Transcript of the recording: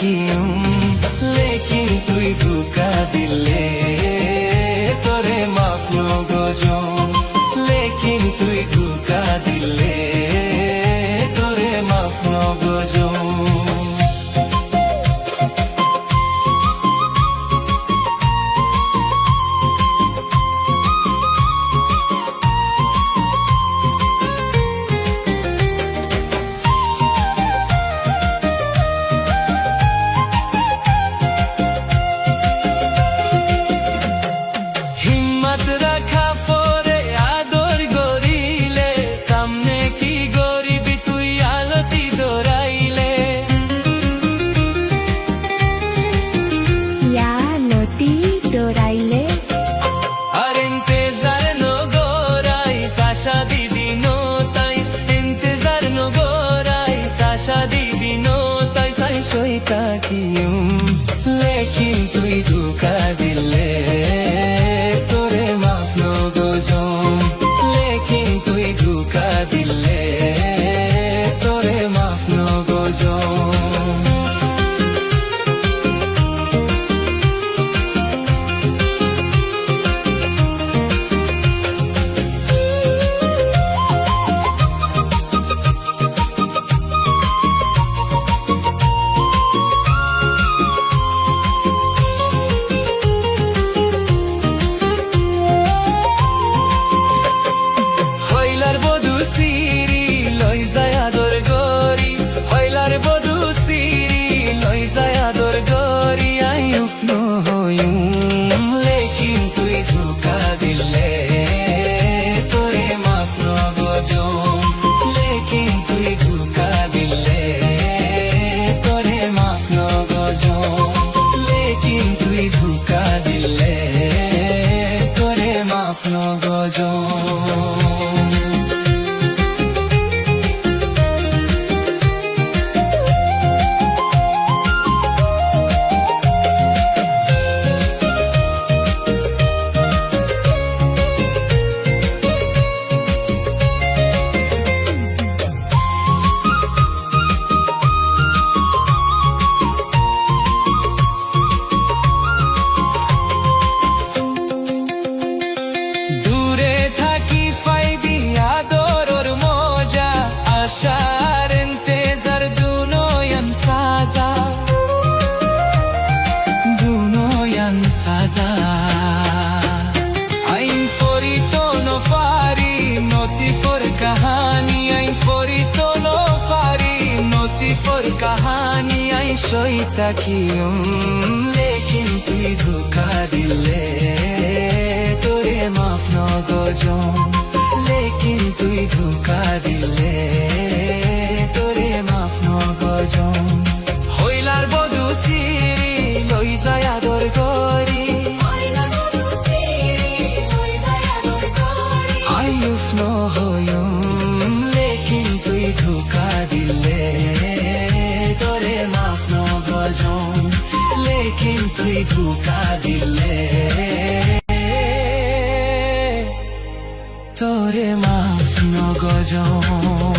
কিউম লেকিন তুই ধোকা দিলে তোরে মাফ নগজম লেকিন তুই ধোকা দিলে তোরে মাফ নগজম लेकिन तुई धोखा दिले तोरे माफ नगजम लेकिन तुई धोखा दिले तोरे माफ नगजम Ein forito no fari, no si for kahani. Ein forito no fari, no si for kahani. Ein shoita kiyum, lekin tui dhokha dile tore maaf nagojom. Lekin tui dhokha dile tore maaf nagojom. Hoilar bodu siri loi jay ador gori. No hoyum lekin tui dhokha dile tore maaf nagojom lekin tui dhokha dile tore maaf nagojom